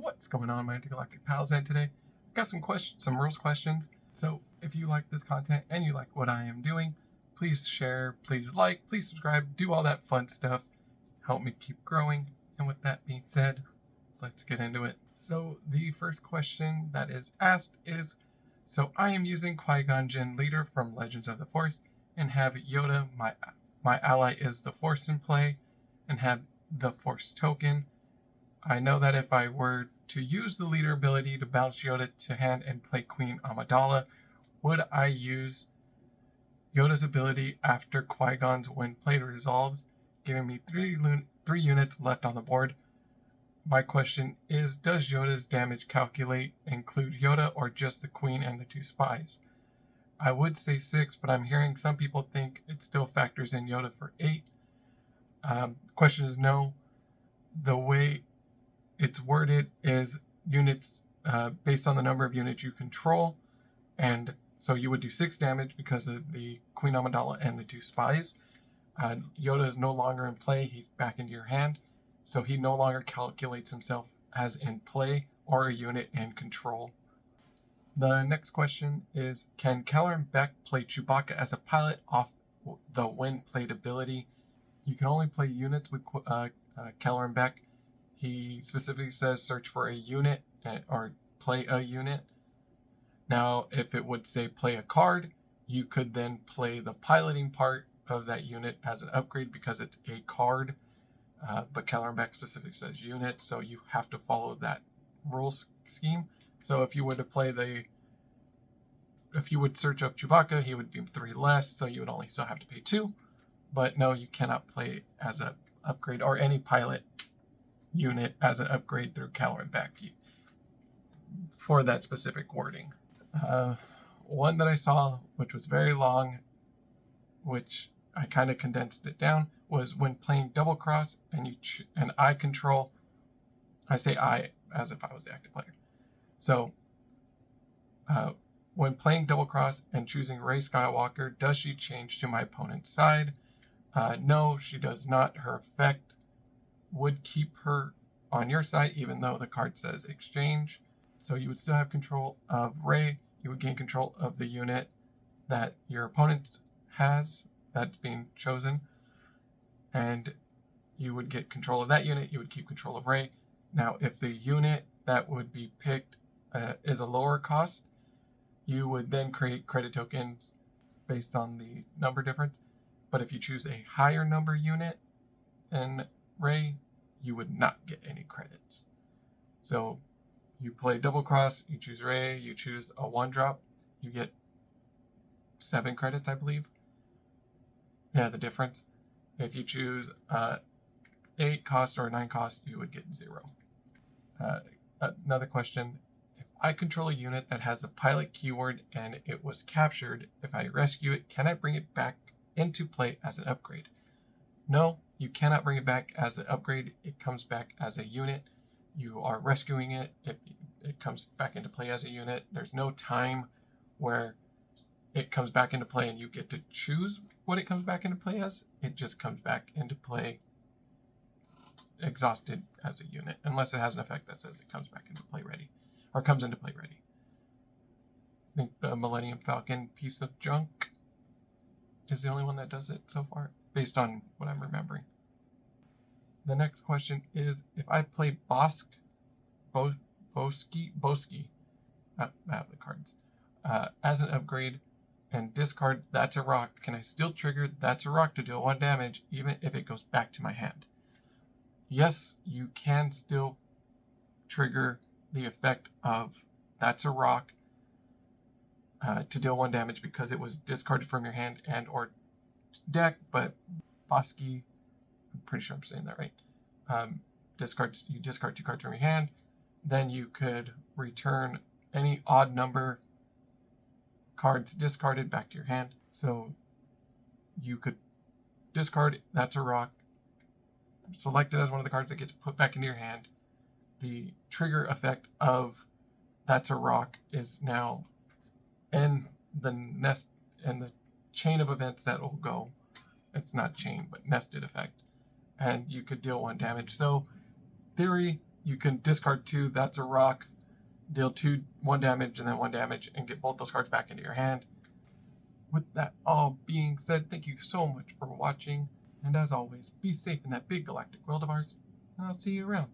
What's going on, my intergalactic pals? And today, I got some rules questions. So if you like this content and you like what I am doing, please share, please like, please subscribe, do all that fun stuff. Help me keep growing. And with that being said, let's get into it. So the first question that is asked is, so I am using Qui-Gon Jinn Leader from Legends of the Force and have Yoda, my ally is the Force in play, and have the Force token. I know that if I were to use the leader ability to bounce Yoda to hand and play Queen Amidala, would I use Yoda's ability after Qui-Gon's when played resolves, giving me three units left on the board? My question is, does Yoda's damage calculate include Yoda or just the Queen and the two spies? I would say 6, but I'm hearing some people think it still factors in Yoda for 8. The question is no. The way it's worded is units based on the number of units you control, and so you would do 6 damage because of the Queen Amidala and the two spies. Yoda is no longer in play, he's back into your hand, so he no longer calculates himself as in play or a unit in control. The next question is, can Kelleran Beck play Chewbacca as a pilot off the when played ability? You can only play units with Kelleran Beck. He specifically says search for a unit or play a unit. Now, if it would say play a card, you could then play the piloting part of that unit as an upgrade because it's a card. But Kelleran Beck specifically says unit, so you have to follow that rules scheme. So if you were to play if you would search up Chewbacca, he would do 3 less, so you would only still have to pay 2. But no, you cannot play as an upgrade or any pilot unit as an upgrade through Kelleran Beck for that specific wording. One that I saw, which was very long, which I kind of condensed it down, was when playing double cross and I control. I say I as if I was the active player. So when playing double cross and choosing Rey Skywalker, does she change to my opponent's side? No, she does not. Her effect would keep her on your side, even though the card says exchange. So you would still have control of Rey. You would gain control of the unit that your opponent has that's being chosen. And you would get control of that unit. You would keep control of Rey. Now, if the unit that would be picked is a lower cost, you would then create credit tokens based on the number difference. But if you choose a higher number unit than Rey, you would not get any credits. So you play double cross, you choose Rey, you choose a 1-drop, you get 7 credits, I believe. Yeah, the difference. If you choose 8 cost or 9 cost, you would get 0. Another question, if I control a unit that has the pilot keyword and it was captured, if I rescue it, can I bring it back into play as an upgrade? No, you cannot bring it back as an upgrade. It comes back as a unit. You are rescuing it. It comes back into play as a unit. There's no time where it comes back into play and you get to choose what it comes back into play as. It just comes back into play exhausted as a unit, unless it has an effect that says it comes back into play ready, or comes into play ready. I think the Millennium Falcon piece of junk is the only one that does it so far, based on what I'm remembering. The next question is, if I play Boski, I have the cards, as an upgrade and discard That's a Rock, can I still trigger That's a Rock to deal 1 damage even if it goes back to my hand? Yes, you can still trigger the effect of That's a Rock to deal 1 damage because it was discarded from your hand and or deck, but Boski, I'm pretty sure I'm saying that right, you discard 2 cards from your hand, then you could return any odd number cards discarded back to your hand. So you could discard That's a Rock, select it as one of the cards that gets put back into your hand. The trigger effect of That's a Rock is now in the chain of events that will go. It's not chain, but nested effect. And you could deal 1 damage. So theory, You can discard 2, that's a rock, deal 1 damage and then 1 damage, and get both those cards back into your hand. With that all being said, thank you so much for watching, and as always, be safe in that big galactic world of ours, and I'll see you around.